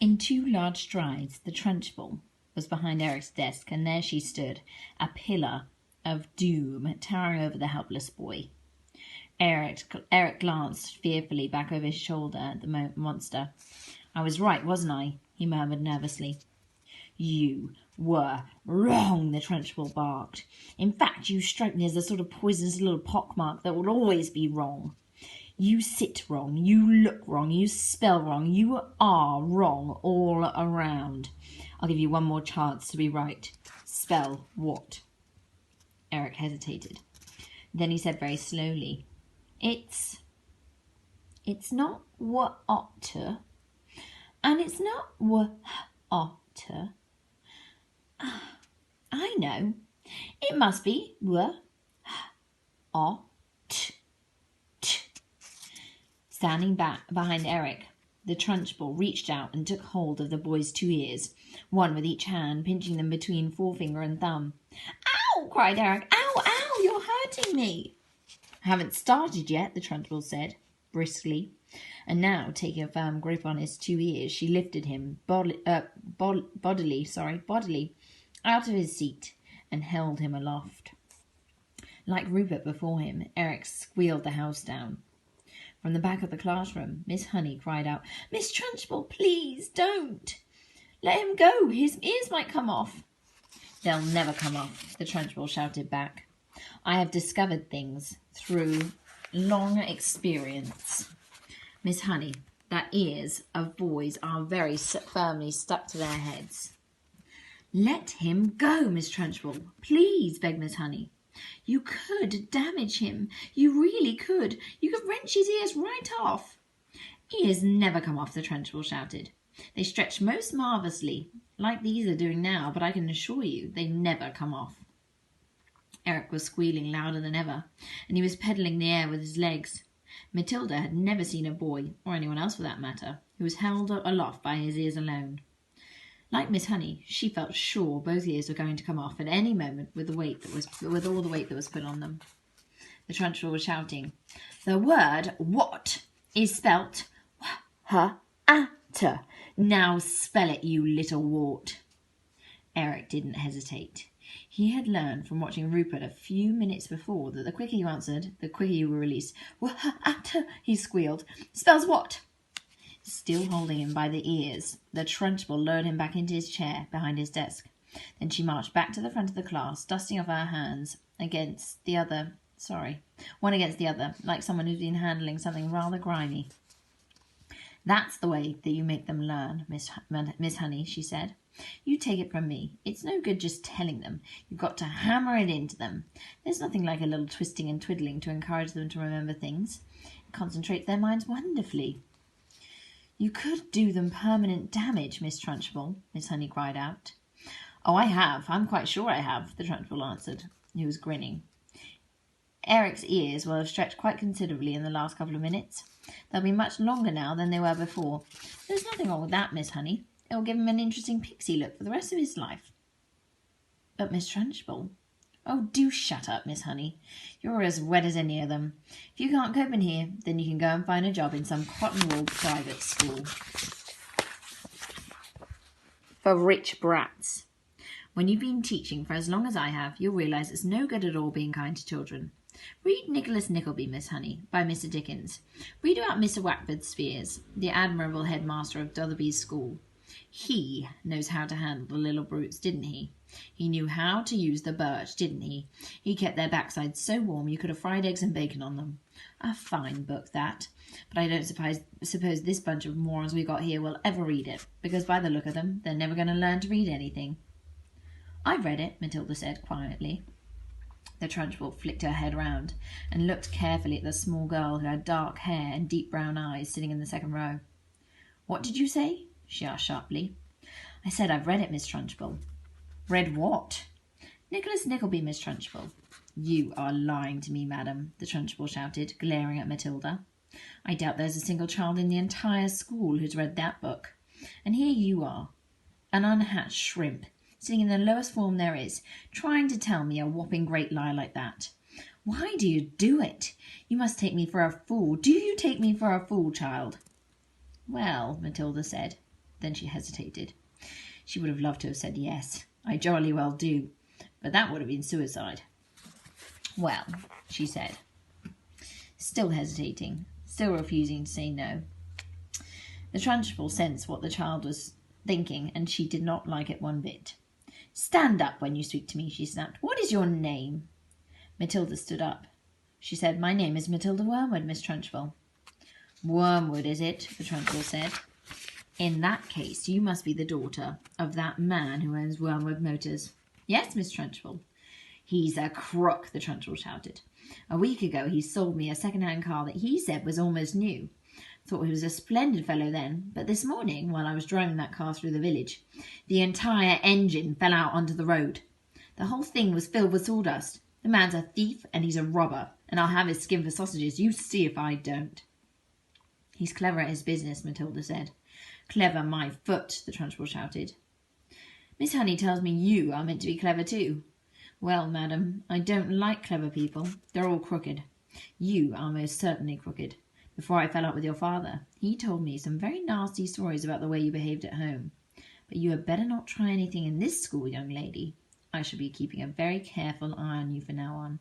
In 2 large strides, the Trunchbull was behind Eric's desk, and there she stood, a pillar of doom towering over the helpless boy. Eric glanced fearfully back over his shoulder at the monster. "I was right, wasn't I?" he murmured nervously. "You were wrong," the Trunchbull barked. "In fact, you strike me as the sort of poisonous little pockmark that will always be wrong. You sit wrong, you look wrong, you spell wrong, you are wrong all around. I'll give you one more chance to be right. Spell what?" Eric hesitated. Then he said very slowly, It's not what ought to, and it's not what ought to. I know. It must be what ought to. Standing back behind Eric, the Trunchbull reached out and took hold of the boy's 2 ears, one with each hand, pinching them between forefinger and thumb. "Ow!" cried Eric. "Ow, ow, you're hurting me." "Haven't started yet," the Trunchbull said, briskly. And now, taking a firm grip on his 2 ears, she lifted him bodily out of his seat and held him aloft. Like Rupert before him, Eric squealed the house down. From the back of the classroom, Miss Honey cried out, "Miss Trunchbull, please don't. Let him go. His ears might come off." "They'll never come off," the Trunchbull shouted back. "I have discovered things through long experience, Miss Honey, that ears of boys are very firmly stuck to their heads." "Let him go, Miss Trunchbull, please," begged Miss Honey. "You could damage him. You really could. You could wrench his ears right off." "Ears never come off," the Trunchbull shouted. "They stretch most marvellously, like these are doing now, but I can assure you they never come off." Eric was squealing louder than ever, and he was pedaling the air with his legs. Matilda had never seen a boy, or anyone else for that matter, who was held aloft by his ears alone. Like Miss Honey, she felt sure both ears were going to come off at any moment with all the weight that was put on them. The Trunchbull was shouting, "The word what is spelt w-h-a-t. Now spell it, you little wart." Eric didn't hesitate. He had learned from watching Rupert a few minutes before that the quicker you answered, the quicker you were released. "W-h-a-t," he squealed. "Spells what?" Still holding him by the ears, the Trunchbull lowered him back into his chair behind his desk. Then she marched back to the front of the class, dusting off her hands one against the other, like someone who's been handling something rather grimy. "That's the way that you make them learn, Miss Honey," she said. "You take it from me. It's no good just telling them. You've got to hammer it into them. There's nothing like a little twisting and twiddling to encourage them to remember things. It concentrates their minds wonderfully." "You could do them permanent damage, Miss Trunchbull," Miss Honey cried out. "Oh, I have. I'm quite sure I have," the Trunchbull answered. He was grinning. "Eric's ears will have stretched quite considerably in the last couple of minutes. They'll be much longer now than they were before. There's nothing wrong with that, Miss Honey. It will give him an interesting pixie look for the rest of his life." "But Miss Trunchbull—" "Oh, do shut up, Miss Honey. You're as wet as any of them. If you can't cope in here, then you can go and find a job in some cotton-wool private school for rich brats. When you've been teaching for as long as I have, you'll realise it's no good at all being kind to children. Read Nicholas Nickleby, Miss Honey, by Mr. Dickens. Read about Mr. Wackford Spheres, the admirable headmaster of Dotherby's school. He knows how to handle the little brutes, didn't he? He knew how to use the birch, didn't he? He kept their backsides so warm you could have fried eggs and bacon on them. A fine book, that. But I don't suppose this bunch of morons we got here will ever read it, because by the look of them, they're never going to learn to read anything." "I've read it," Matilda said quietly. The Trunchbull flicked her head round and looked carefully at the small girl who had dark hair and deep brown eyes sitting in the second row. "What did you say?" she asked sharply. "I said I've read it, Miss Trunchbull." "Read what?" "Nicholas Nickleby, Miss Trunchbull." "You are lying to me, madam," the Trunchbull shouted, glaring at Matilda. "I doubt there's a single child in the entire school who's read that book. And here you are, an unhatched shrimp, sitting in the lowest form there is, trying to tell me a whopping great lie like that. Why do you do it? You must take me for a fool. Do you take me for a fool, child?" "Well," Matilda said, Then she hesitated. She would have loved to have said yes. I jolly well do. But that would have been suicide. Well, she said, still hesitating, still refusing to say no. The Trunchbull sensed what the child was thinking, and she did not like it one bit. Stand up when you speak to me, she snapped. What is your name? Matilda stood up. She said, My name is Matilda Wormwood, Miss Trunchbull. Wormwood, is it? The Trunchbull said. In that case, you must be the daughter of that man who owns Wormwood Motors. Yes, Miss Trunchbull. He's a crook, the Trunchbull shouted. A week ago he sold me a second-hand car that he said was almost new. Thought he was a splendid fellow then, but this morning, while I was driving that car through the village, the entire engine fell out onto the road. The whole thing was filled with sawdust. The man's a thief and he's a robber, and I'll have his skin for sausages. You see if I don't. He's clever at his business, Matilda said. Clever my foot, the Trunchbull shouted. Miss Honey tells me you are meant to be clever too. Well, madam, I don't like clever people. They're all crooked. You are most certainly crooked. Before I fell out with your father, he told me some very nasty stories about the way you behaved at home. But you had better not try anything in this school, young lady. I shall be keeping a very careful eye on you from now on.